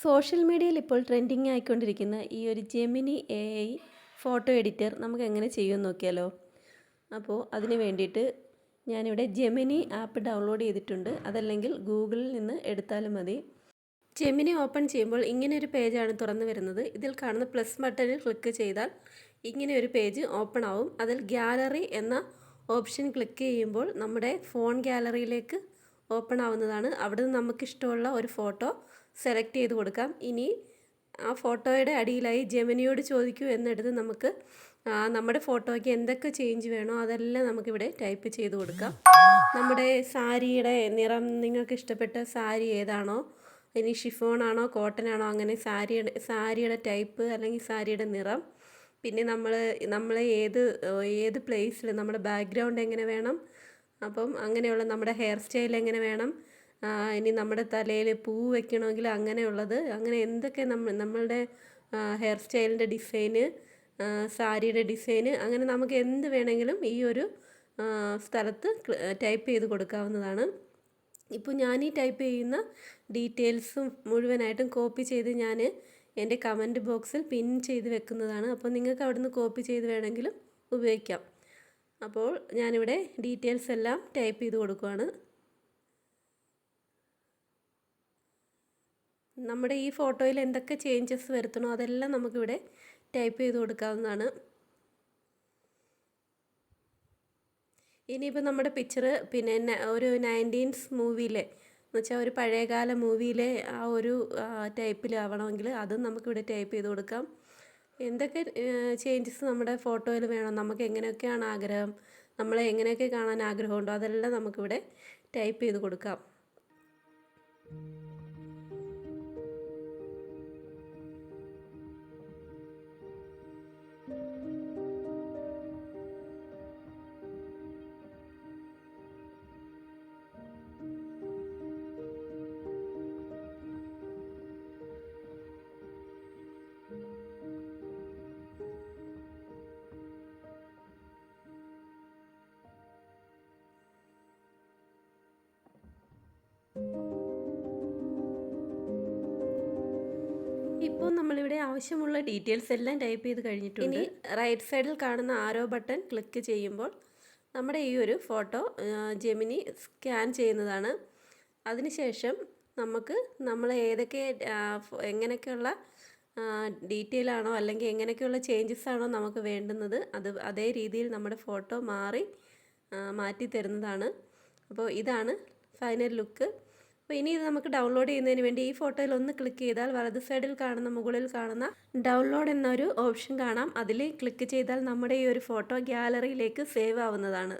Social മീഡിയയിൽ ഇപ്പോൾ trending ആയിക്കൊണ്ടിരിക്കുന്ന ഈ ഒരു ജെമിനി AI ഫോട്ടോ എഡിറ്റർ നമുക്ക് എങ്ങനെ ചെയ്യുമെന്ന് നോക്കിയാലോ. അപ്പോൾ അതിന് വേണ്ടിയിട്ട് ഞാനിവിടെ ജെമിനി ആപ്പ് ഡൗൺലോഡ് ചെയ്തിട്ടുണ്ട്. അതല്ലെങ്കിൽ ഗൂഗിളിൽ നിന്ന് എടുത്താലും മതി. ജെമിനി ഓപ്പൺ ചെയ്യുമ്പോൾ ഇങ്ങനെ ഒരു പേജാണ് തുറന്നു വരുന്നത്. ഇതിൽ കാണുന്ന പ്ലസ് ബട്ടണിൽ ക്ലിക്ക് ചെയ്താൽ ഇങ്ങനെ ഒരു പേജ് ഓപ്പൺ ആവും. അതിൽ ഗാലറി എന്ന ഓപ്ഷൻ ക്ലിക്ക് ചെയ്യുമ്പോൾ നമ്മുടെ ഫോൺ ഗാലറിയിലേക്ക് ഓപ്പൺ ആവുന്നതാണ്. അവിടെ നിന്ന് നമുക്കിഷ്ടമുള്ള ഒരു ഫോട്ടോ സെലക്ട് ചെയ്ത് കൊടുക്കാം. ഇനി ആ ഫോട്ടോയുടെ അടിയിലായി ജെമിനിയോട് ചോദിക്കൂ എന്നെടുത്ത് നമുക്ക് നമ്മുടെ ഫോട്ടോയ്ക്ക് എന്തൊക്കെ ചേഞ്ച് വേണോ അതെല്ലാം നമുക്കിവിടെ ടൈപ്പ് ചെയ്ത് കൊടുക്കാം. നമ്മുടെ സാരിയുടെ നിറം, നിങ്ങൾക്ക് ഇഷ്ടപ്പെട്ട സാരി ഏതാണോ, ഇനി ഷിഫോണാണോ കോട്ടൺ ആണോ, അങ്ങനെ സാരിയുടെ ടൈപ്പ് അല്ലെങ്കിൽ സാരിയുടെ നിറം, പിന്നെ നമ്മൾ ഏത് പ്ലേസിൽ നമ്മുടെ ബാക്ക്ഗ്രൗണ്ട് എങ്ങനെ വേണം, അപ്പം അങ്ങനെയുള്ള നമ്മുടെ ഹെയർ സ്റ്റൈൽ എങ്ങനെ വേണം, ഇനി നമ്മുടെ തലയിൽ പൂ വെക്കണമെങ്കിൽ അങ്ങനെയുള്ളത്, അങ്ങനെ എന്തൊക്കെ നമ്മളുടെ ഹെയർ സ്റ്റൈലിൻ്റെ ഡിസൈന്, സാരിയുടെ ഡിസൈന്, അങ്ങനെ നമുക്ക് എന്ത് വേണമെങ്കിലും ഈ ഒരു സ്ഥലത്ത് ടൈപ്പ് ചെയ്ത് കൊടുക്കാവുന്നതാണ്. ഇപ്പോൾ ഞാൻ ഈ ടൈപ്പ് ചെയ്യുന്ന ഡീറ്റെയിൽസും മുഴുവനായിട്ടും കോപ്പി ചെയ്ത് ഞാൻ എൻ്റെ കമൻറ്റ് ബോക്സിൽ പിൻ ചെയ്ത് വെക്കുന്നതാണ്. അപ്പോൾ നിങ്ങൾക്ക് അവിടുന്ന് കോപ്പി ചെയ്ത് വേണമെങ്കിലും ഉപയോഗിക്കാം. അപ്പോൾ ഞാനിവിടെ ഡീറ്റെയിൽസ് എല്ലാം ടൈപ്പ് ചെയ്ത് കൊടുക്കുകയാണ്. നമ്മുടെ ഈ ഫോട്ടോയിൽ എന്തൊക്കെ ചേഞ്ചസ് വരുത്തണോ അതെല്ലാം നമുക്കിവിടെ ടൈപ്പ് ചെയ്ത് കൊടുക്കാവുന്നതാണ്. ഇനിയിപ്പോൾ നമ്മുടെ പിക്ചർ പിന്നെ ഒരു 90s മൂവിയിലെ എന്ന് വെച്ചാൽ ഒരു പഴയകാല മൂവിയിലെ ആ ഒരു ടൈപ്പിലാവണമെങ്കിൽ അതും നമുക്കിവിടെ ടൈപ്പ് ചെയ്ത് കൊടുക്കാം. എന്തൊക്കെ ചേഞ്ചസ് നമ്മുടെ ഫോട്ടോയിൽ വേണം, നമുക്ക് എങ്ങനെയൊക്കെയാണ് ആഗ്രഹം, നമ്മളെ എങ്ങനെയൊക്കെ കാണാൻ ആഗ്രഹമുണ്ടോ അതെല്ലാം നമുക്കിവിടെ ടൈപ്പ് ചെയ്ത് കൊടുക്കാം. ഇപ്പോൾ നമ്മളിവിടെ ആവശ്യമുള്ള ഡീറ്റെയിൽസ് എല്ലാം ടൈപ്പ് ചെയ്ത് കഴിഞ്ഞിട്ടുണ്ട്. ഇനി റൈറ്റ് സൈഡിൽ കാണുന്ന ആരോ ബട്ടൺ ക്ലിക്ക് ചെയ്യുമ്പോൾ നമ്മുടെ ഈ ഒരു ഫോട്ടോ ജെമിനി സ്കാൻ ചെയ്യുന്നതാണ്. അതിനുശേഷം നമുക്ക് നമ്മൾ എങ്ങനെയൊക്കെയുള്ള ഡീറ്റെയിൽ ആണോ അല്ലെങ്കിൽ എങ്ങനെയൊക്കെയുള്ള ചേഞ്ചസ് ആണോ നമുക്ക് വേണ്ടുന്നത് അതേ രീതിയിൽ നമ്മുടെ ഫോട്ടോ മാറ്റി തരുന്നതാണ്. അപ്പോൾ ഇതാണ് ഫൈനൽ ലുക്ക്. അപ്പോൾ ഇനി ഇത് നമുക്ക് ഡൗൺലോഡ് ചെയ്യുന്നതിന് വേണ്ടി ഈ ഫോട്ടോയിൽ ഒന്ന് ക്ലിക്ക് ചെയ്താൽ വലത് സൈഡിൽ കാണുന്ന മുകളിൽ കാണുന്ന ഡൗൺലോഡ് എന്നൊരു ഓപ്ഷൻ കാണാം. അതിൽ ക്ലിക്ക് ചെയ്താൽ നമ്മുടെ ഈ ഒരു ഫോട്ടോ ഗാലറിയിലേക്ക് സേവ് ആവുന്നതാണ്.